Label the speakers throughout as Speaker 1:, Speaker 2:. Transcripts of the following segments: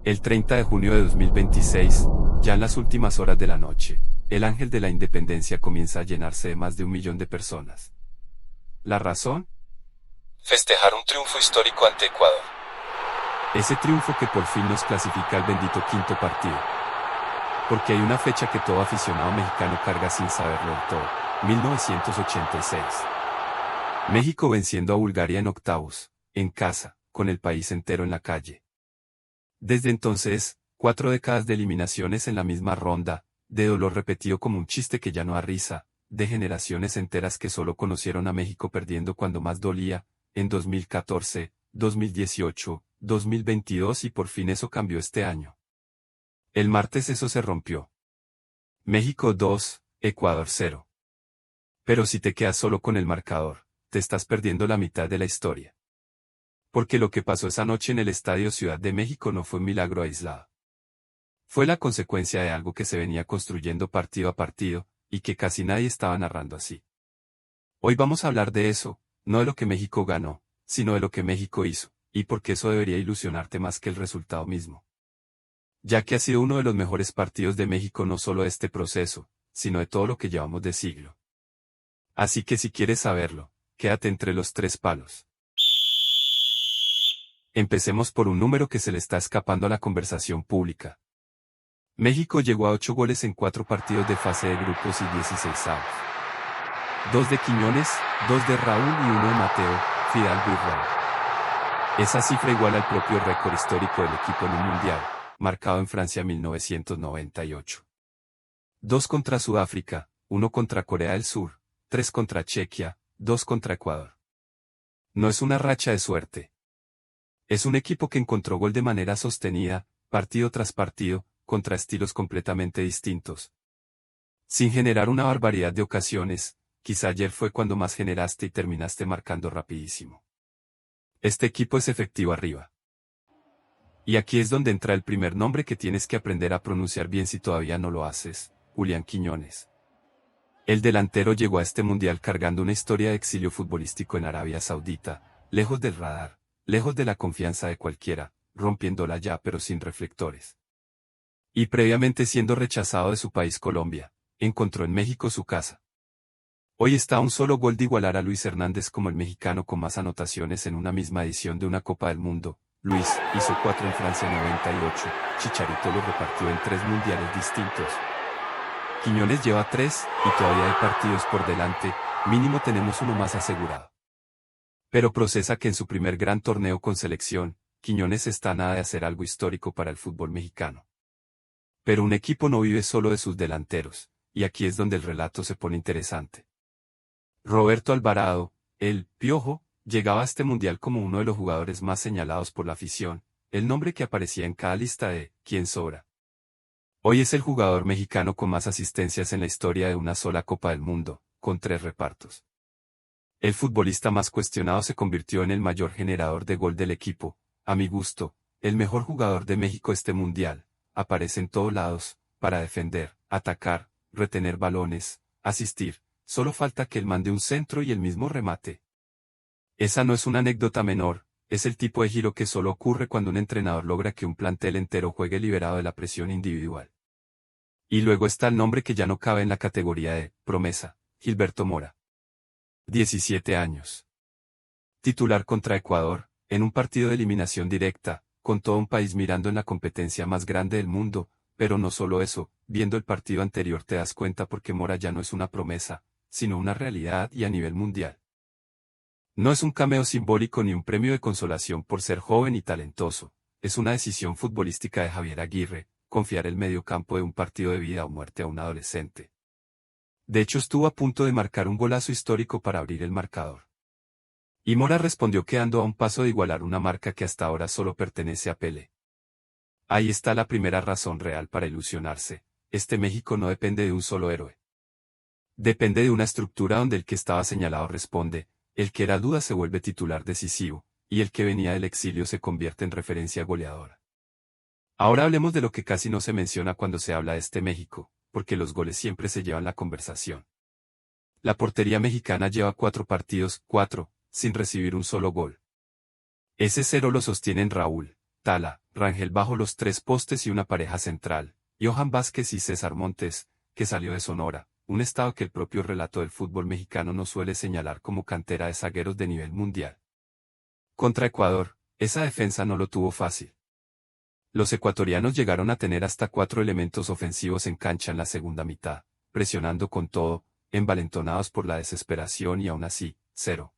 Speaker 1: El 30 de junio de 2026, ya en las últimas horas de la noche, el Ángel de la Independencia comienza a llenarse de más de 1 millón de personas. ¿La razón?
Speaker 2: Festejar un triunfo histórico ante Ecuador.
Speaker 1: Ese triunfo que por fin nos clasifica al bendito quinto partido. Porque hay una fecha que todo aficionado mexicano carga sin saberlo del todo: 1986. México venciendo a Bulgaria en octavos, en casa, con el país entero en la calle. Desde entonces, 4 décadas de eliminaciones en la misma ronda, de dolor repetido como un chiste que ya no da risa, de generaciones enteras que solo conocieron a México perdiendo cuando más dolía, en 2014, 2018, 2022 y por fin eso cambió este año. El martes eso se rompió. México 2, Ecuador 0. Pero si te quedas solo con el marcador, te estás perdiendo la mitad de la historia. Porque lo que pasó esa noche en el Estadio Ciudad de México no fue un milagro aislado. Fue la consecuencia de algo que se venía construyendo partido a partido, y que casi nadie estaba narrando así. Hoy vamos a hablar de eso, no de lo que México ganó, sino de lo que México hizo, y porque eso debería ilusionarte más que el resultado mismo. Ya que ha sido uno de los mejores partidos de México no solo de este proceso, sino de todo lo que llevamos de siglo. Así que si quieres saberlo, quédate entre los 3 palos. Empecemos por un número que se le está escapando a la conversación pública. México llegó a 8 goles en 4 partidos de fase de grupos y 16avos. 2 de Quiñones, 2 de Raúl y 1 de Mateo, Fidalgo y Raúl. Esa cifra iguala al propio récord histórico del equipo en un mundial, marcado en Francia 1998. 2 contra Sudáfrica, 1 contra Corea del Sur, 3 contra Chequia, 2 contra Ecuador. No es una racha de suerte. Es un equipo que encontró gol de manera sostenida, partido tras partido, contra estilos completamente distintos. Sin generar una barbaridad de ocasiones, quizá ayer fue cuando más generaste y terminaste marcando rapidísimo. Este equipo es efectivo arriba. Y aquí es donde entra el primer nombre que tienes que aprender a pronunciar bien si todavía no lo haces: Julián Quiñones. El delantero llegó a este mundial cargando una historia de exilio futbolístico en Arabia Saudita, lejos del radar, lejos de la confianza de cualquiera, rompiéndola ya pero sin reflectores. Y previamente siendo rechazado de su país Colombia, encontró en México su casa. Hoy está a un solo gol de igualar a Luis Hernández como el mexicano con más anotaciones en una misma edición de una Copa del Mundo. Luis hizo 4 en Francia 98, Chicharito lo repartió en 3 mundiales distintos. Quiñones lleva 3, y todavía hay partidos por delante, mínimo tenemos uno más asegurado. Pero procesa que en su primer gran torneo con selección, Quiñones está a nada de hacer algo histórico para el fútbol mexicano. Pero un equipo no vive solo de sus delanteros, y aquí es donde el relato se pone interesante. Roberto Alvarado, el Piojo, llegaba a este mundial como uno de los jugadores más señalados por la afición, el nombre que aparecía en cada lista de ¿quién sobra? Hoy es el jugador mexicano con más asistencias en la historia de una sola Copa del Mundo, con 3 repartos. El futbolista más cuestionado se convirtió en el mayor generador de gol del equipo, a mi gusto, el mejor jugador de México este mundial. Aparece en todos lados, para defender, atacar, retener balones, asistir, solo falta que él mande un centro y el mismo remate. Esa no es una anécdota menor, es el tipo de giro que solo ocurre cuando un entrenador logra que un plantel entero juegue liberado de la presión individual. Y luego está el nombre que ya no cabe en la categoría de promesa: Gilberto Mora. 17 años. Titular contra Ecuador, en un partido de eliminación directa, con todo un país mirando en la competencia más grande del mundo, pero no solo eso, viendo el partido anterior te das cuenta porque Mora ya no es una promesa, sino una realidad y a nivel mundial. No es un cameo simbólico ni un premio de consolación por ser joven y talentoso, es una decisión futbolística de Javier Aguirre, confiar el medio campo de un partido de vida o muerte a un adolescente. De hecho estuvo a punto de marcar un golazo histórico para abrir el marcador. Y Mora respondió quedando a un paso de igualar una marca que hasta ahora solo pertenece a Pelé. Ahí está la primera razón real para ilusionarse: este México no depende de un solo héroe. Depende de una estructura donde el que estaba señalado responde, el que era duda se vuelve titular decisivo, y el que venía del exilio se convierte en referencia goleadora. Ahora hablemos de lo que casi no se menciona cuando se habla de este México, porque los goles siempre se llevan la conversación. La portería mexicana lleva 4 partidos, 4, sin recibir un solo gol. Ese 0 lo sostienen Raúl, Tala, Rangel bajo los tres postes y una pareja central, Johan Vázquez y César Montes, que salió de Sonora, un estado que el propio relato del fútbol mexicano no suele señalar como cantera de zagueros de nivel mundial. Contra Ecuador, esa defensa no lo tuvo fácil. Los ecuatorianos llegaron a tener hasta 4 elementos ofensivos en cancha en la segunda mitad, presionando con todo, envalentonados por la desesperación y aún así, 0.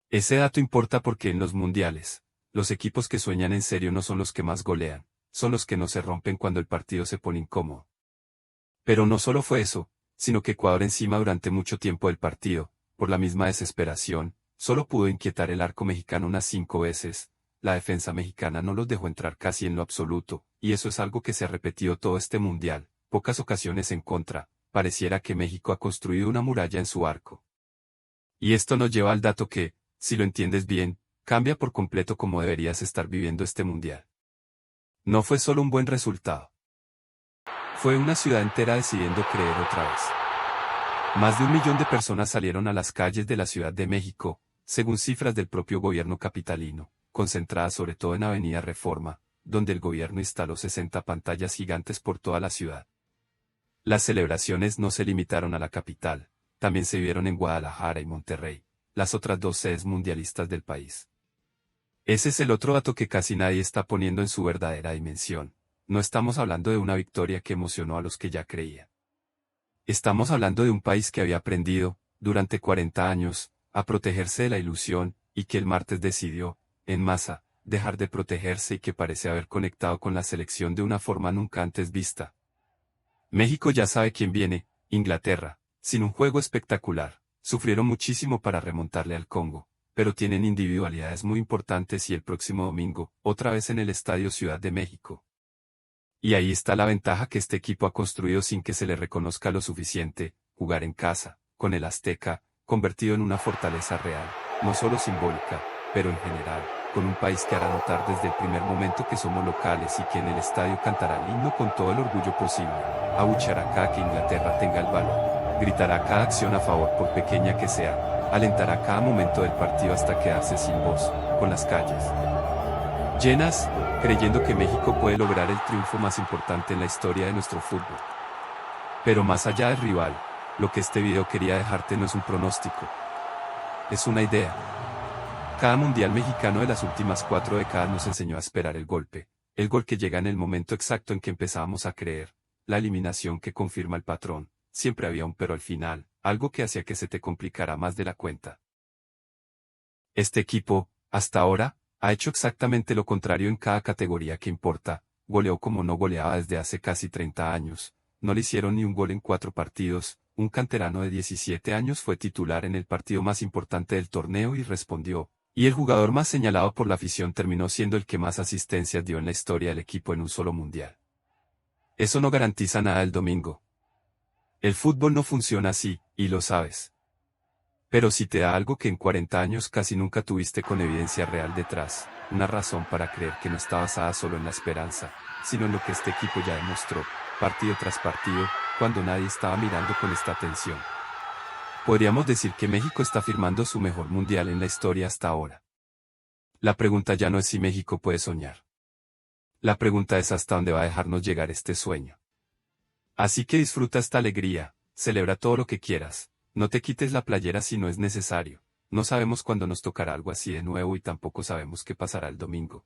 Speaker 1: Ese dato importa porque en los mundiales, los equipos que sueñan en serio no son los que más golean, son los que no se rompen cuando el partido se pone incómodo. Pero no solo fue eso, sino que Ecuador encima durante mucho tiempo del partido, por la misma desesperación, solo pudo inquietar el arco mexicano unas 5 veces, la defensa mexicana no los dejó entrar casi en lo absoluto, y eso es algo que se ha repetido todo este mundial, pocas ocasiones en contra, pareciera que México ha construido una muralla en su arco. Y esto nos lleva al dato que, si lo entiendes bien, cambia por completo cómo deberías estar viviendo este mundial. No fue solo un buen resultado. Fue una ciudad entera decidiendo creer otra vez. Más de 1 millón de personas salieron a las calles de la Ciudad de México, según cifras del propio gobierno capitalino, concentradas sobre todo en Avenida Reforma, donde el gobierno instaló 60 pantallas gigantes por toda la ciudad. Las celebraciones no se limitaron a la capital, también se vieron en Guadalajara y Monterrey, las otras 2 sedes mundialistas del país. Ese es el otro dato que casi nadie está poniendo en su verdadera dimensión. No estamos hablando de una victoria que emocionó a los que ya creían. Estamos hablando de un país que había aprendido, durante 40 años, a protegerse de la ilusión, y que el martes decidió, en masa, dejar de protegerse y que parece haber conectado con la selección de una forma nunca antes vista. México ya sabe quién viene, Inglaterra, sin un juego espectacular, sufrieron muchísimo para remontarle al Congo, pero tienen individualidades muy importantes y el próximo domingo, otra vez en el Estadio Ciudad de México. Y ahí está la ventaja que este equipo ha construido sin que se le reconozca lo suficiente, jugar en casa, con el Azteca, convertido en una fortaleza real, no solo simbólica, pero en general, con un país que hará notar desde el primer momento que somos locales y que en el estadio cantará el himno con todo el orgullo posible, abucheará cada que Inglaterra tenga el balón, gritará cada acción a favor por pequeña que sea, alentará cada momento del partido hasta quedarse sin voz, con las calles llenas, creyendo que México puede lograr el triunfo más importante en la historia de nuestro fútbol. Pero más allá del rival, lo que este video quería dejarte no es un pronóstico. Es una idea. Cada mundial mexicano de las últimas 4 décadas nos enseñó a esperar el gol que llega en el momento exacto en que empezábamos a creer, la eliminación que confirma el patrón, siempre había un pero al final, algo que hacía que se te complicara más de la cuenta. Este equipo, hasta ahora, ha hecho exactamente lo contrario en cada categoría que importa, goleó como no goleaba desde hace casi 30 años, no le hicieron ni un gol en 4 partidos, un canterano de 17 años fue titular en el partido más importante del torneo y respondió, y el jugador más señalado por la afición terminó siendo el que más asistencias dio en la historia del equipo en un solo mundial. Eso no garantiza nada el domingo. El fútbol no funciona así, y lo sabes. Pero si te da algo que en 40 años casi nunca tuviste con evidencia real detrás, una razón para creer que no está basada solo en la esperanza, sino en lo que este equipo ya demostró, partido tras partido, cuando nadie estaba mirando con esta atención. Podríamos decir que México está firmando su mejor mundial en la historia hasta ahora. La pregunta ya no es si México puede soñar. La pregunta es hasta dónde va a dejarnos llegar este sueño. Así que disfruta esta alegría, celebra todo lo que quieras. No te quites la playera si no es necesario. No sabemos cuándo nos tocará algo así de nuevo y tampoco sabemos qué pasará el domingo.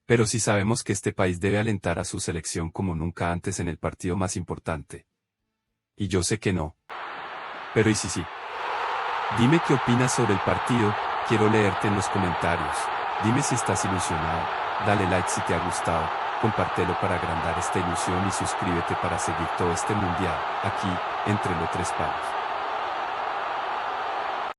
Speaker 1: Pero sí sabemos que este país debe alentar a su selección como nunca antes en el partido más importante. Y yo sé que no. Pero ¿y si sí? Dime qué opinas sobre el partido, quiero leerte en los comentarios. Dime si estás ilusionado, dale like si te ha gustado, compártelo para agrandar esta ilusión y suscríbete para seguir todo este mundial, aquí, entre los 3 palos.